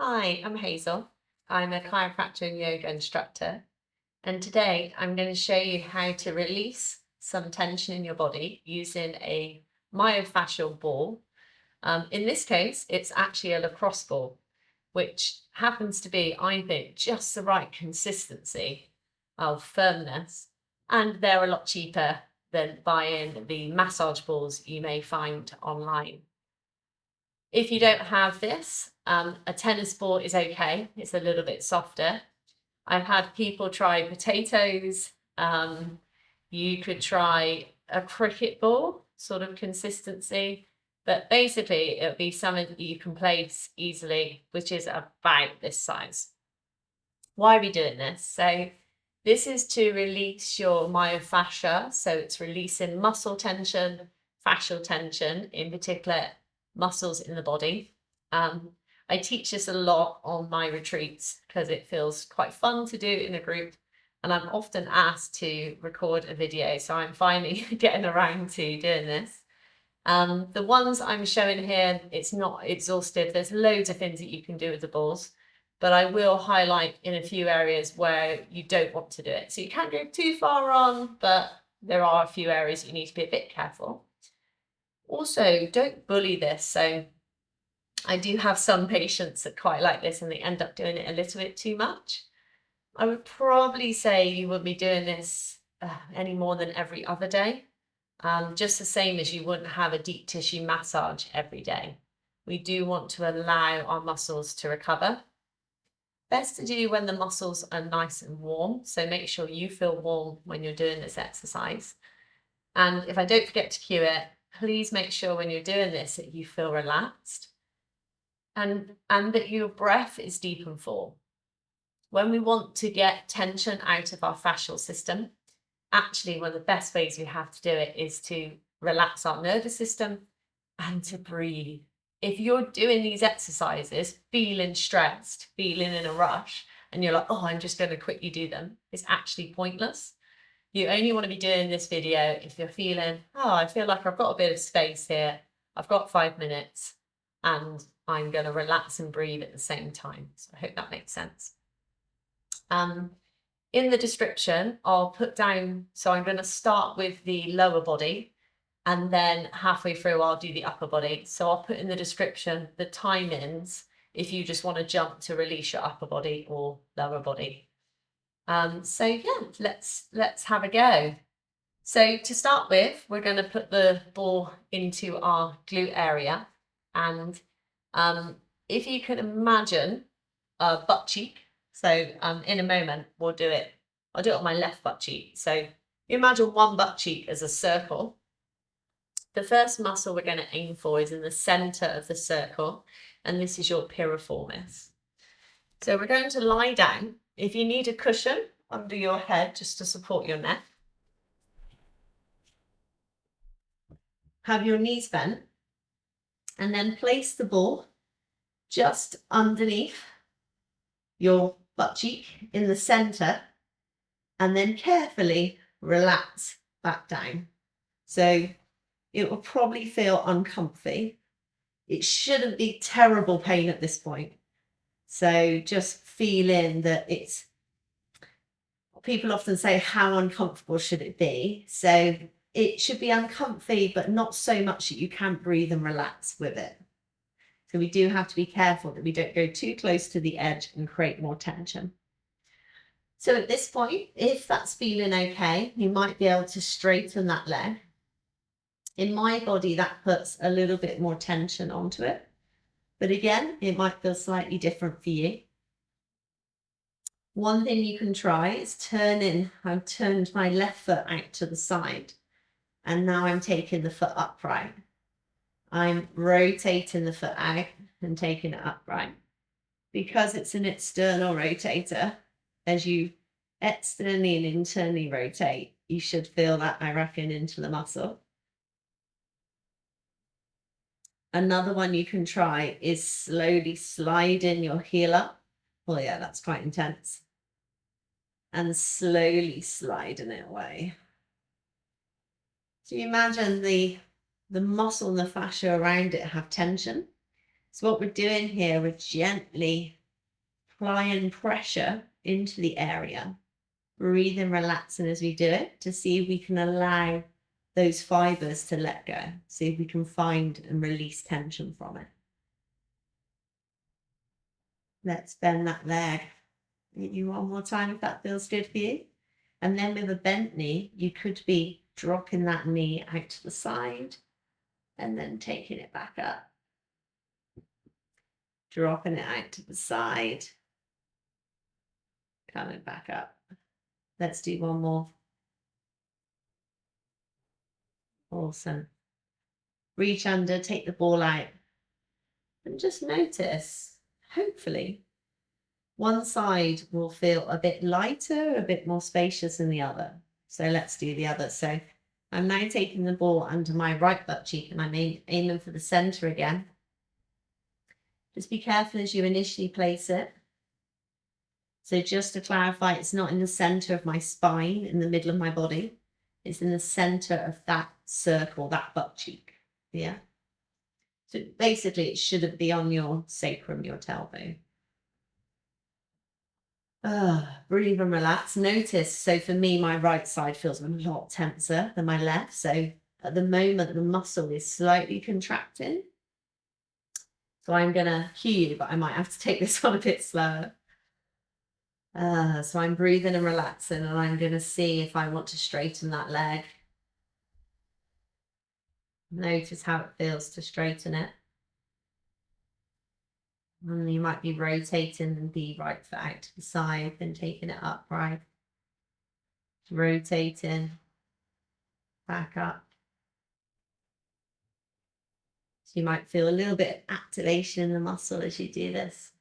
Hi, I'm Hazel. I'm a chiropractor and yoga instructor, and today I'm going to show you how to release some tension in your body using a myofascial ball. In this case, it's actually a lacrosse ball, which happens to be, I think, just the right consistency of firmness, and they're a lot cheaper than buying the massage balls you may find online. If you don't have this, a tennis ball is okay. It's a little bit softer. I've had people try potatoes. You could try a cricket ball, sort of consistency, but basically it'll be something that you can place easily, which is about this size. Why are we doing this? So this is to release your myofascia. So it's releasing muscle tension, fascial tension, in particular muscles in the body. I teach this a lot on my retreats because it feels quite fun to do in a group. And I'm often asked to record a video. So I'm finally getting around to doing this. The ones I'm showing here, it's not exhaustive. There's loads of things that you can do with the balls, but I will highlight in a few areas where you don't want to do it. So you can't go too far on, but there are a few areas you need to be a bit careful. Also, don't bully this. So I do have some patients that quite like this and they end up doing it a little bit too much. I would probably say you wouldn't be doing this any more than every other day. Just the same as you wouldn't have a deep tissue massage every day. We do want to allow our muscles to recover. Best to do when the muscles are nice and warm. So make sure you feel warm when you're doing this exercise. And if I don't forget to cue it, please make sure when you're doing this that you feel relaxed and that your breath is deep and full. When we want to get tension out of our fascial system, actually one of the best ways we have to do it is to relax our nervous system and to breathe. If you're doing these exercises feeling stressed, feeling in a rush, and you're like, oh, I'm just going to quickly do them, it's actually pointless. You only want to be doing this video if you're feeling, oh, I feel like I've got a bit of space here. I've got 5 minutes and I'm going to relax and breathe at the same time. So I hope that makes sense. In the description, I'll put down, so I'm going to start with the lower body and then halfway through I'll do the upper body. So I'll put in the description the timings if you just want to jump to release your upper body or lower body. So yeah, let's have a go. So to start with, we're going to put the ball into our glute area. And if you can imagine a butt cheek, so in a moment I'll do it on my left butt cheek. So you imagine one butt cheek as a circle. The first muscle we're going to aim for is in the center of the circle, and this is your piriformis. So we're going to lie down. If you need a cushion under your head just to support your neck, have your knees bent, and then place the ball just underneath your butt cheek in the center, and then carefully relax back down. So it will probably feel uncomfy. It shouldn't be terrible pain at this point. So just feeling that it's, people often say, how uncomfortable should it be? So it should be uncomfy, but not so much that you can't breathe and relax with it. So we do have to be careful that we don't go too close to the edge and create more tension. So at this point, if that's feeling okay, you might be able to straighten that leg. In my body, that puts a little bit more tension onto it. But again, it might feel slightly different for you. One thing you can try is I've turned my left foot out to the side, and now I'm taking the foot upright. I'm rotating the foot out and taking it upright. Because it's an external rotator, as you externally and internally rotate, you should feel that, I reckon, into the muscle. Another one you can try is slowly sliding your heel up. Oh yeah, that's quite intense. And slowly sliding it away. So you imagine the muscle and the fascia around it have tension. So what we're doing here, we're gently applying pressure into the area, breathing, relaxing as we do it, to see if we can allow those fibers to let go, see if we can find and release tension from it. Let's bend that leg. Hit you one more time if that feels good for you. And then with a bent knee, you could be dropping that knee out to the side and then taking it back up. Dropping it out to the side, coming back up. Let's do one more. Awesome. Reach under, take the ball out, and just notice, hopefully, one side will feel a bit lighter, a bit more spacious than the other. So let's do the other. So I'm now taking the ball under my right butt cheek and I'm aiming for the center again. Just be careful as you initially place it. So just to clarify, it's not in the center of my spine, in the middle of my body. It's in the center of that circle, that butt cheek. Yeah. So basically it shouldn't be on your sacrum, your tailbone. Breathe and relax. Notice, so for me, my right side feels a lot tenser than my left. So at the moment, the muscle is slightly contracting. So I'm going to cue you, but I might have to take this one a bit slower. So I'm breathing and relaxing, and I'm going to see if I want to straighten that leg. Notice how it feels to straighten it. And you might be rotating the right foot out to the side, then taking it upright. Rotating, back up. So you might feel a little bit of activation in the muscle as you do this.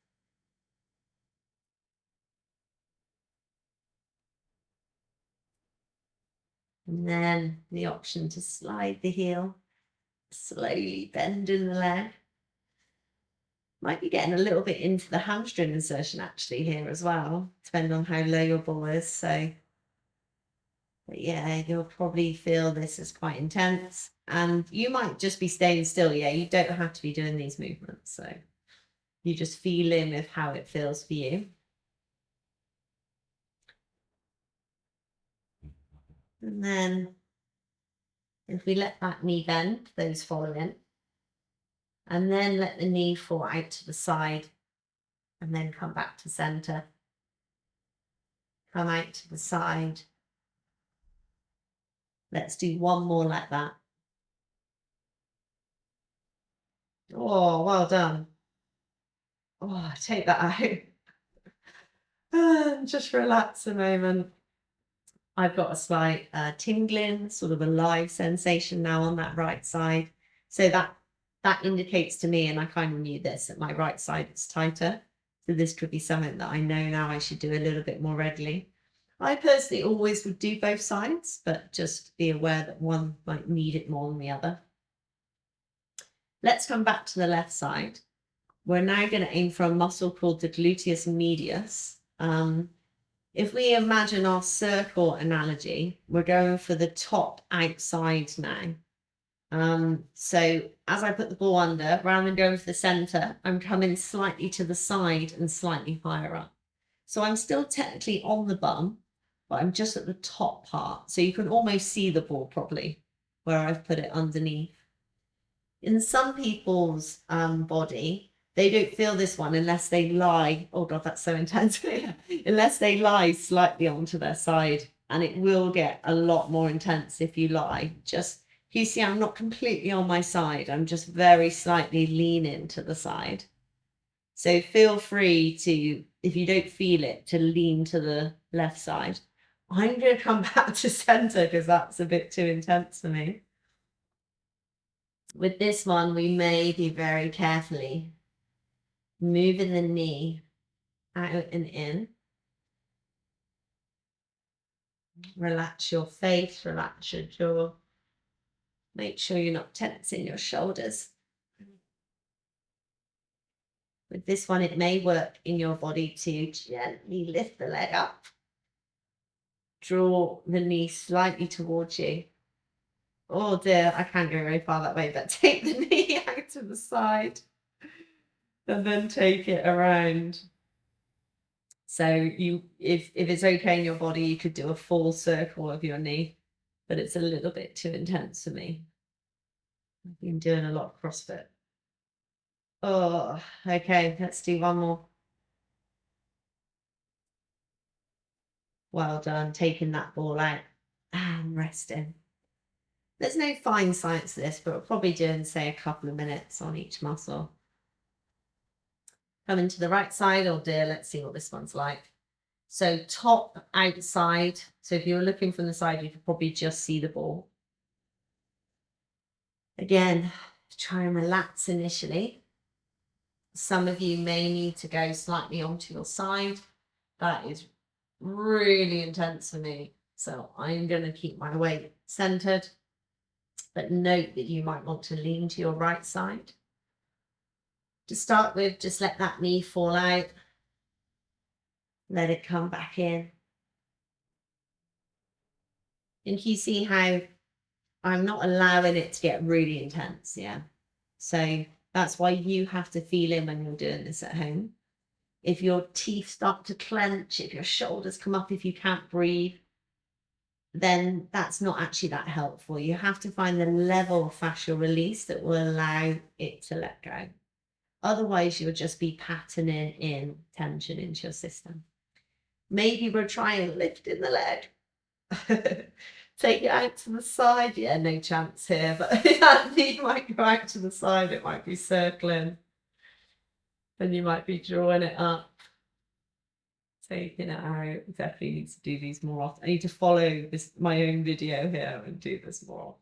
And then the option to slide the heel, slowly bending the leg. Might be getting a little bit into the hamstring insertion actually here as well, depending on how low your ball is. So, but yeah, you'll probably feel this is quite intense. And you might just be staying still. Yeah, you don't have to be doing these movements. So you just feel in with how it feels for you. And then if we let that knee bend, those follow in. And then let the knee fall out to the side and then come back to center. Come out to the side. Let's do one more like that. Oh, well done. Oh, take that out. Just relax a moment. I've got a slight tingling, sort of a live sensation now on that right side. So that indicates to me, and I kind of knew this, that my right side is tighter. So this could be something that I know now I should do a little bit more regularly. I personally always would do both sides, but just be aware that one might need it more than the other. Let's come back to the left side. We're now going to aim for a muscle called the gluteus medius. If we imagine our circle analogy, we're going for the top outside now. So as I put the ball under, rather than going for the center, I'm coming slightly to the side and slightly higher up. So I'm still technically on the bum, but I'm just at the top part. So you can almost see the ball properly where I've put it underneath. In some people's body, they don't feel this one unless they lie. Oh God, that's so intense. Unless they lie slightly onto their side. And it will get a lot more intense if you lie. Just, you see, I'm not completely on my side. I'm just very slightly leaning to the side. So feel free to, if you don't feel it, to lean to the left side. I'm going to come back to center because that's a bit too intense for me. With this one, we may be very carefully moving the knee out and in. Relax your face, relax your jaw. Make sure you're not tensing your shoulders. With this one, it may work in your body to gently lift the leg up. Draw the knee slightly towards you. Oh dear, I can't go very far that way, but take the knee out to the side. and then take it around. So if it's okay in your body, you could do a full circle of your knee, but it's a little bit too intense for me. I've been doing a lot of CrossFit. Oh, okay, let's do one more. Well done, taking that ball out and resting. There's no fine science to this, but we're probably doing, say, a couple of minutes on each muscle. Coming to the right side, oh dear, let's see what this one's like. So top, outside. So if you were looking from the side, you could probably just see the ball. Again, try and relax initially. Some of you may need to go slightly onto your side. That is really intense for me. So I'm going to keep my weight centered, but note that you might want to lean to your right side. To start with, just let that knee fall out. Let it come back in. And you see how I'm not allowing it to get really intense, yeah? So that's why you have to feel in when you're doing this at home. If your teeth start to clench, if your shoulders come up, if you can't breathe, then that's not actually that helpful. You have to find the level of fascial release that will allow it to let go. Otherwise, you'll just be patterning in tension into your system. Maybe we're trying lifting the leg. Take it out to the side. Yeah, no chance here, but that knee might go out to the side. It might be circling. Then you might be drawing it up. Taking it out. Definitely need to do these more often. I need to follow this my own video here and do this more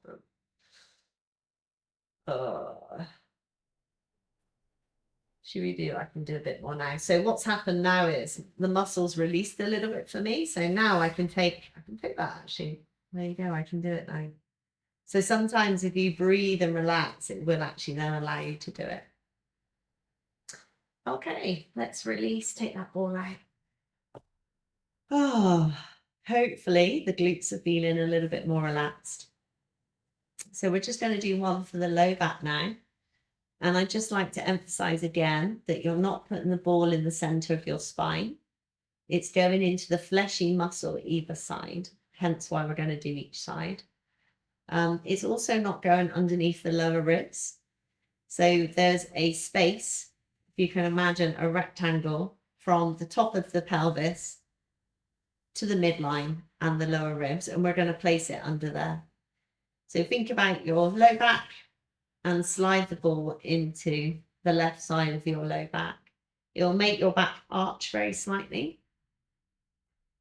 often. Should we do? I can do a bit more now. So what's happened now is the muscles released a little bit for me. So now I can take that actually. There you go. I can do it now. So sometimes if you breathe and relax, it will actually then allow you to do it. Okay, let's release. Take that ball out. Oh, hopefully the glutes are feeling a little bit more relaxed. So we're just going to do one for the low back now. And I'd just like to emphasize again that you're not putting the ball in the center of your spine. It's going into the fleshy muscle either side, hence why we're going to do each side. It's also not going underneath the lower ribs. So there's a space, if you can imagine a rectangle from the top of the pelvis to the midline and the lower ribs, and we're going to place it under there. So think about your low back and slide the ball into the left side of your low back. It'll make your back arch very slightly.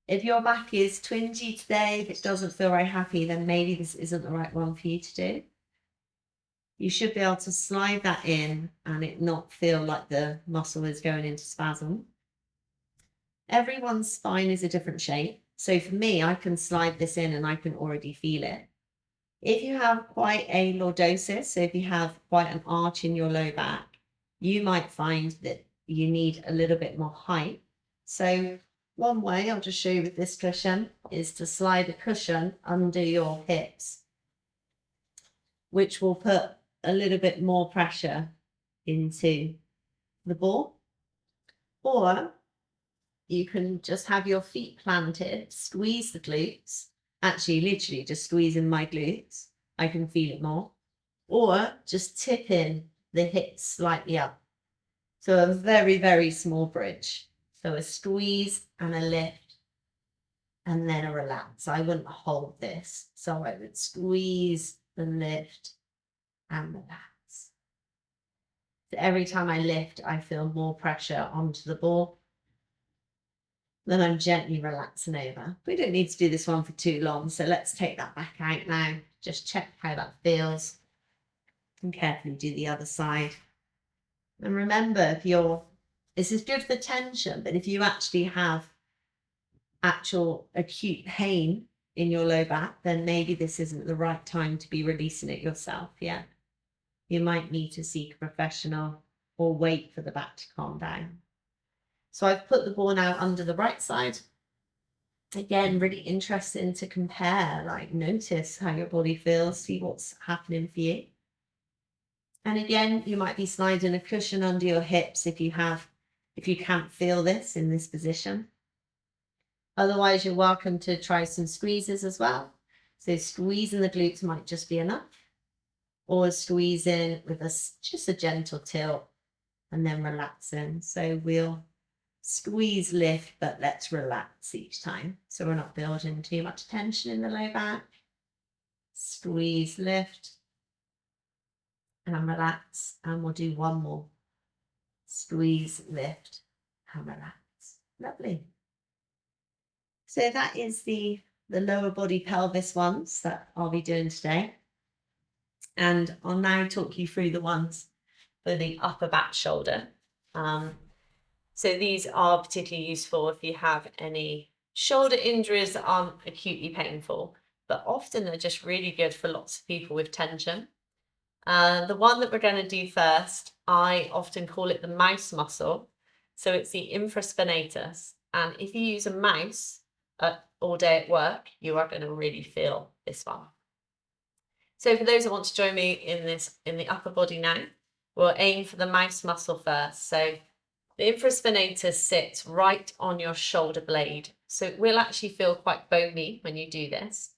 If your back is twingy today, if it doesn't feel very happy, then maybe this isn't the right one for you to do. You should be able to slide that in and it not feel like the muscle is going into spasm. Everyone's spine is a different shape. So for me, I can slide this in and I can already feel it. If you have quite a lordosis, so if you have quite an arch in your low back, you might find that you need a little bit more height. So one way I'll just show you with this cushion is to slide a cushion under your hips, which will put a little bit more pressure into the ball. Or you can just have your feet planted, squeeze the glutes. Actually, literally just squeezing my glutes. I can feel it more. Or just tipping the hips slightly up. So a very, very small bridge. So a squeeze and a lift and then a relax. I wouldn't hold this. So I would squeeze the lift and relax. So every time I lift, I feel more pressure onto the ball. Then I'm gently relaxing over. We don't need to do this one for too long, so let's take that back out now. Just check how that feels and carefully do the other side. And remember, this is good for tension, but if you actually have actual acute pain in your low back, then maybe this isn't the right time to be releasing it yourself yet. You might need to seek a professional or wait for the back to calm down. So I've put the ball now under the right side. Again, really interesting to compare, like notice how your body feels, see what's happening for you. And again, you might be sliding a cushion under your hips if you can't feel this in this position. Otherwise, you're welcome to try some squeezes as well. So squeezing the glutes might just be enough, or squeezing with just a gentle tilt and then relaxing. So we'll squeeze, lift, but let's relax each time. So we're not building too much tension in the low back. Squeeze, lift, and relax. And we'll do one more. Squeeze, lift, and relax. Lovely. So that is the lower body pelvis ones that I'll be doing today. And I'll now talk you through the ones for the upper back shoulder. So these are particularly useful if you have any shoulder injuries that aren't acutely painful, but often they're just really good for lots of people with tension. The one that we're going to do first, I often call it the mouse muscle. So it's the infraspinatus. And if you use a mouse all day at work, you are going to really feel this one. So for those who want to join me in the upper body now, we'll aim for the mouse muscle first. So the infraspinatus sits right on your shoulder blade. So it will actually feel quite bony when you do this.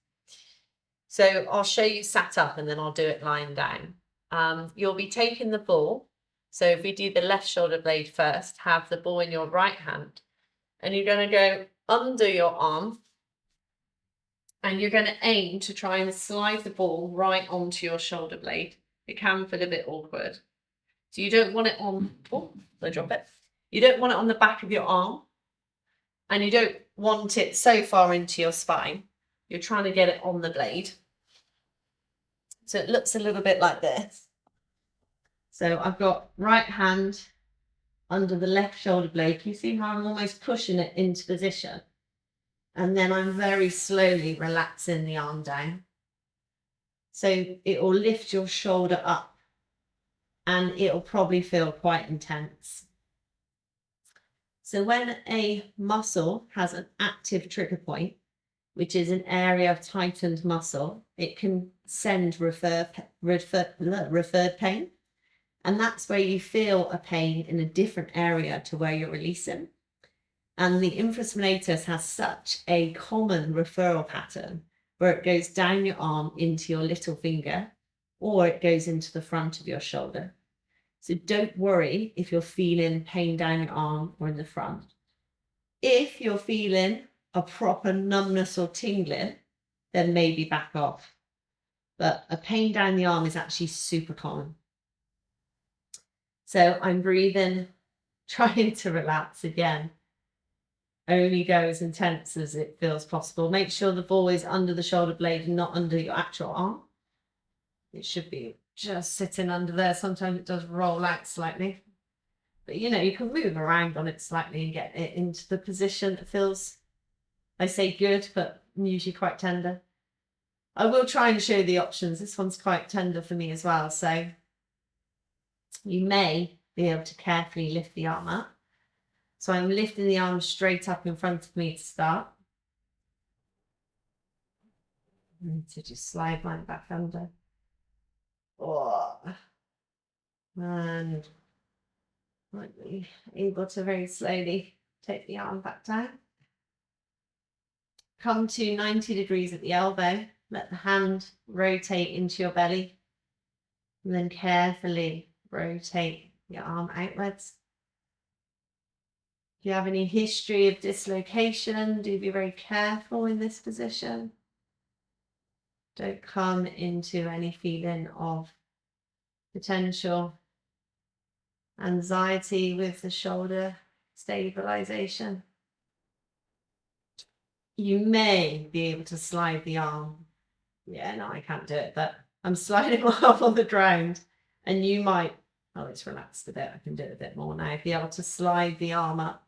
So I'll show you sat up and then I'll do it lying down. You'll be taking the ball. So if we do the left shoulder blade first, have the ball in your right hand. And you're going to go under your arm. And you're going to aim to try and slide the ball right onto your shoulder blade. It can feel a bit awkward. So you don't want it on, I drop it. You don't want it on the back of your arm. And you don't want it so far into your spine. You're trying to get it on the blade. So it looks a little bit like this. So I've got right hand under the left shoulder blade. Can you see how I'm almost pushing it into position? And then I'm very slowly relaxing the arm down. So it will lift your shoulder up and it'll probably feel quite intense. So when a muscle has an active trigger point, which is an area of tightened muscle, it can send referred pain. And that's where you feel a pain in a different area to where you're releasing. And the infraspinatus has such a common referral pattern where it goes down your arm into your little finger, or it goes into the front of your shoulder. So don't worry if you're feeling pain down your arm or in the front. If you're feeling a proper numbness or tingling, then maybe back off. But a pain down the arm is actually super common. So I'm breathing, trying to relax again. Only go as intense as it feels possible. Make sure the ball is under the shoulder blade and not under your actual arm. It should be just sitting under there. Sometimes it does roll out slightly. But you can move around on it slightly and get it into the position that feels, I say good, but usually quite tender. I will try and show the options. This one's quite tender for me as well. So you may be able to carefully lift the arm up. So I'm lifting the arm straight up in front of me to start. I need to just slide mine back under. And might be able to very slowly take the arm back down. Come to 90 degrees at the elbow. Let the hand rotate into your belly. And then carefully rotate your arm outwards. If you have any history of dislocation, do be very careful in this position. Don't come into any feeling of potential anxiety with the shoulder stabilization. You may be able to slide the arm. Yeah, no, I can't do it, but I'm sliding off on the ground and you might, it's relaxed a bit. I can do it a bit more now. Be able to slide the arm up.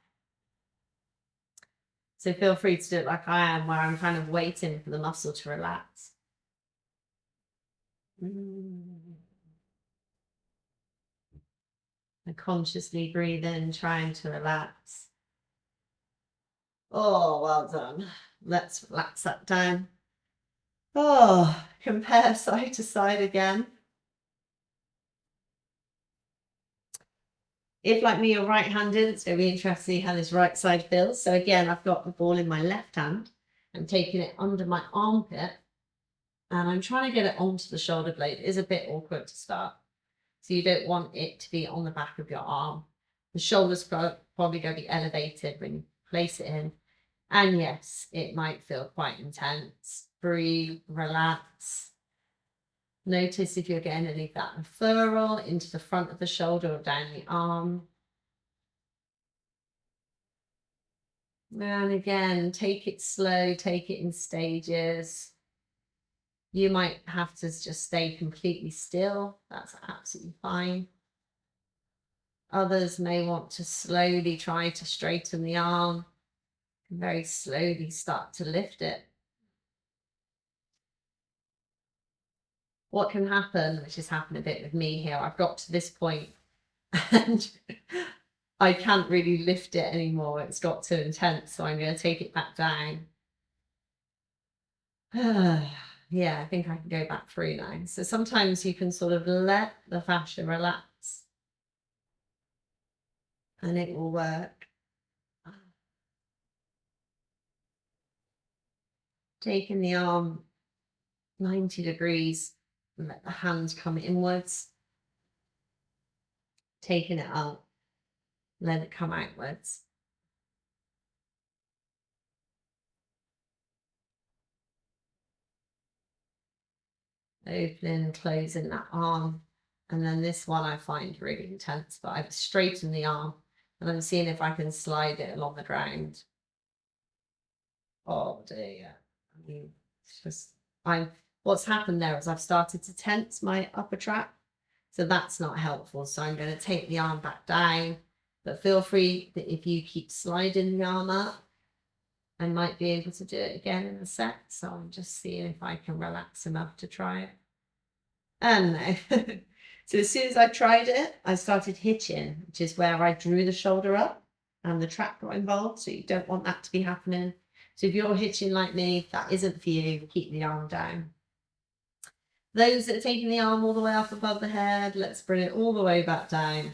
So feel free to do it like I am, where I'm kind of waiting for the muscle to relax. And consciously breathe in, trying to relax. Oh, well done. Let's relax that down. Compare side to side again. If, like me, you're right-handed, it's going to be interesting to see how this right side feels. So again, I've got the ball in my left hand. I'm taking it under my armpit and I'm trying to get it onto the shoulder blade. It is a bit awkward to start. So you don't want it to be on the back of your arm. The shoulder's probably going to be elevated when you place it in. And yes, it might feel quite intense. Breathe, relax. Notice if you're getting any of that referral into the front of the shoulder or down the arm. And again, take it slow, take it in stages. You might have to just stay completely still. That's absolutely fine. Others may want to slowly try to straighten the arm and very slowly start to lift it. What can happen, which has happened a bit with me here, I've got to this point and I can't really lift it anymore. It's got too intense, so I'm going to take it back down. Yeah, I think I can go back through now. So sometimes you can sort of let the fascia relax and it will work. Taking the arm 90 degrees and let the hands come inwards. Taking it up, let it come outwards. Opening and closing that arm. And then this one I find really intense, but I've straightened the arm and I'm seeing if I can slide it along the ground. Oh dear. I mean, it's just, what's happened there is I've started to tense my upper trap. So that's not helpful. So I'm going to take the arm back down, but feel free that if you keep sliding the arm up, I might be able to do it again in a sec. So I'm just seeing if I can relax enough to try it. And no. So as soon as I tried it, I started hitching, which is where I drew the shoulder up and the trap got involved. So you don't want that to be happening. So if you're hitching like me, that isn't for you. Keep the arm down. Those that are taking the arm all the way up above the head, let's bring it all the way back down.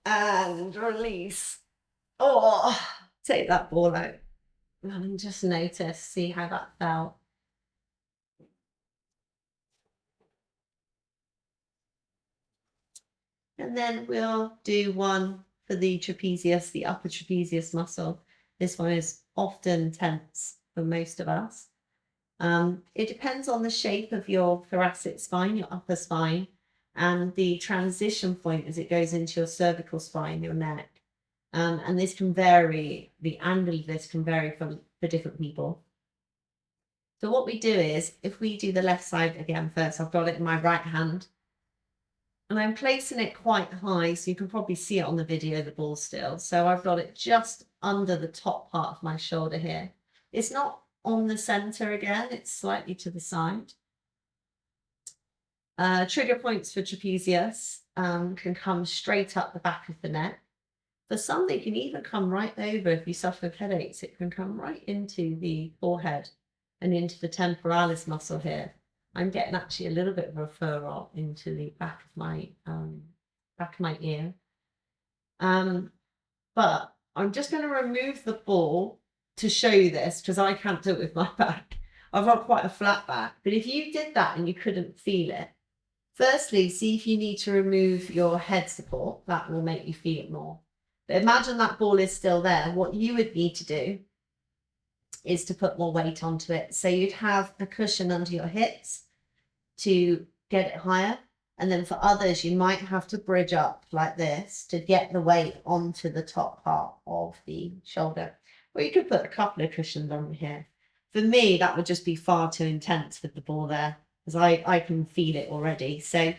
And release. Oh, take that ball out. And just notice, see how that felt. And then we'll do one for the trapezius, the upper trapezius muscle. This one is often tense for most of us. It depends on the shape of your thoracic spine, your upper spine, and the transition point as it goes into your cervical spine, your neck. And this can vary, the angle of this can vary for different people. So what we do is, if we do the left side again first, I've got it in my right hand. And I'm placing it quite high, so you can probably see it on the video, the ball still. So I've got it just under the top part of my shoulder here. It's not on the center again, it's slightly to the side. Trigger points for trapezius can come straight up the back of the neck. For some, they can even come right over. If you suffer with headaches, it can come right into the forehead and into the temporalis muscle here. I'm getting actually a little bit of a referral into the back of my ear. But I'm just going to remove the ball to show you this because I can't do it with my back. I've got quite a flat back. But if you did that and you couldn't feel it, firstly, see if you need to remove your head support. That will make you feel it more. But imagine that ball is still there. What you would need to do is to put more weight onto it. So you'd have a cushion under your hips to get it higher. And then for others, you might have to bridge up like this to get the weight onto the top part of the shoulder. Or you could put a couple of cushions on here. For me, that would just be far too intense with the ball there, because I can feel it already. So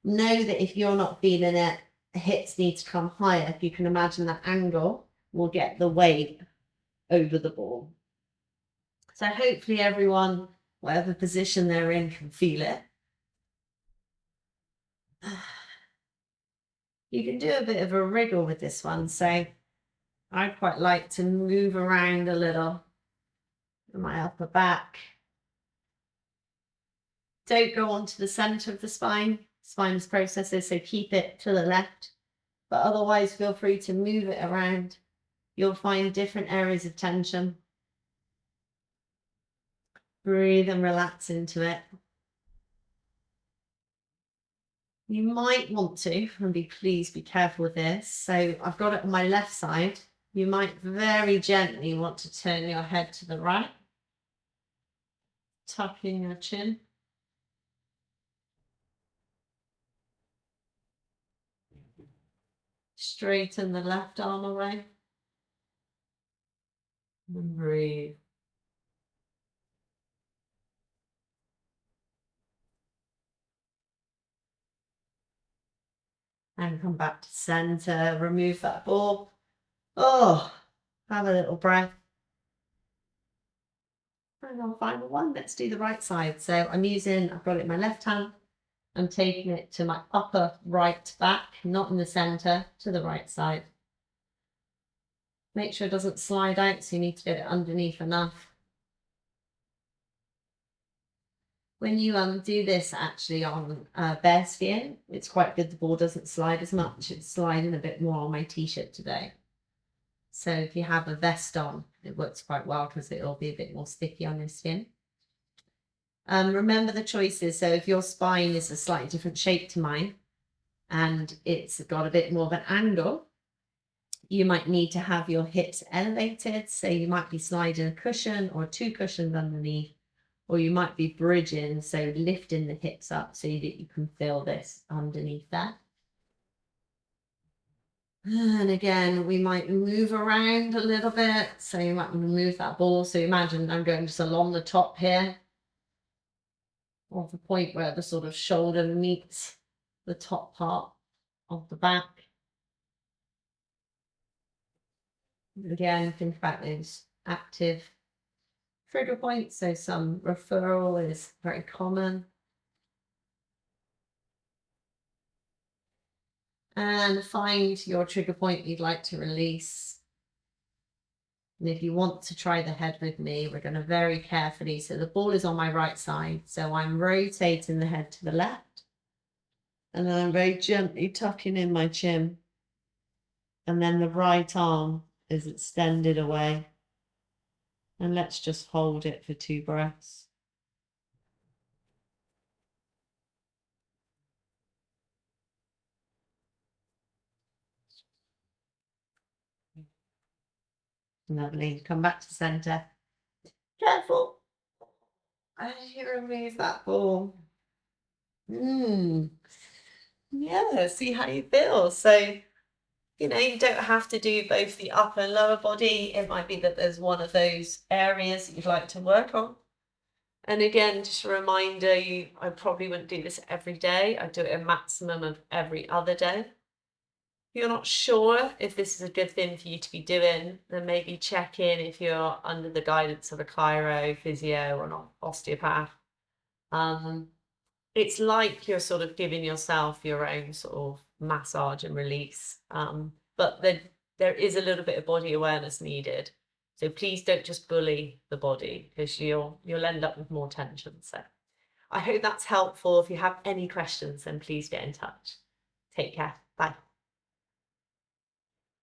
know that if you're not feeling it, the hips need to come higher. If you can imagine that angle, will get the weight over the ball. So hopefully everyone, whatever position they're in, can feel it. You can do a bit of a wriggle with this one. So I quite like to move around a little in my upper back. Don't go onto the center of the spine. Spinous processes, so keep it to the left but otherwise feel free to move it around. You'll find different areas of tension. Breathe and relax into it. You might want to, and please be careful with this. So I've got it on my left side. You might very gently want to turn your head to the right, tucking your chin. Straighten the left arm away. And breathe. And come back to center. Remove that ball. Oh, have a little breath. And on final one, let's do the right side. So I've got it in my left hand. I'm taking it to my upper right back, not in the center, to the right side. Make sure it doesn't slide out, so you need to get it underneath enough. When you do this actually on bare skin, it's quite good the ball doesn't slide as much. It's sliding a bit more on my t-shirt today. So if you have a vest on, it works quite well because it'll be a bit more sticky on your skin. Remember the choices. So if your spine is a slightly different shape to mine and it's got a bit more of an angle, you might need to have your hips elevated. So you might be sliding a cushion or 2 cushions underneath, or you might be bridging, so lifting the hips up so that you can feel this underneath that. And again, we might move around a little bit. So you might move that ball. So imagine I'm going just along the top here, of the point where the sort of shoulder meets the top part of the back. Again, think about those active trigger points. So some referral is very common. And find your trigger point you'd like to release. And if you want to try the head with me, we're going to very carefully. So the ball is on my right side. So I'm rotating the head to the left. And then I'm very gently tucking in my chin. And then the right arm is extended away. And let's just hold it for 2 breaths. Lovely. Come back to center. Careful as you remove that ball. Yeah, see how you feel. So, you don't have to do both the upper and lower body. It might be that there's one of those areas that you'd like to work on. And again, just a reminder, I probably wouldn't do this every day. I do it a maximum of every other day. If you're not sure if this is a good thing for you to be doing, then maybe check in if you're under the guidance of a chiro, physio, or an osteopath. It's like you're sort of giving yourself your own sort of massage and release. But there is a little bit of body awareness needed. So please don't just bully the body, because you'll end up with more tension. So I hope that's helpful. If you have any questions, then please get in touch. Take care. Bye.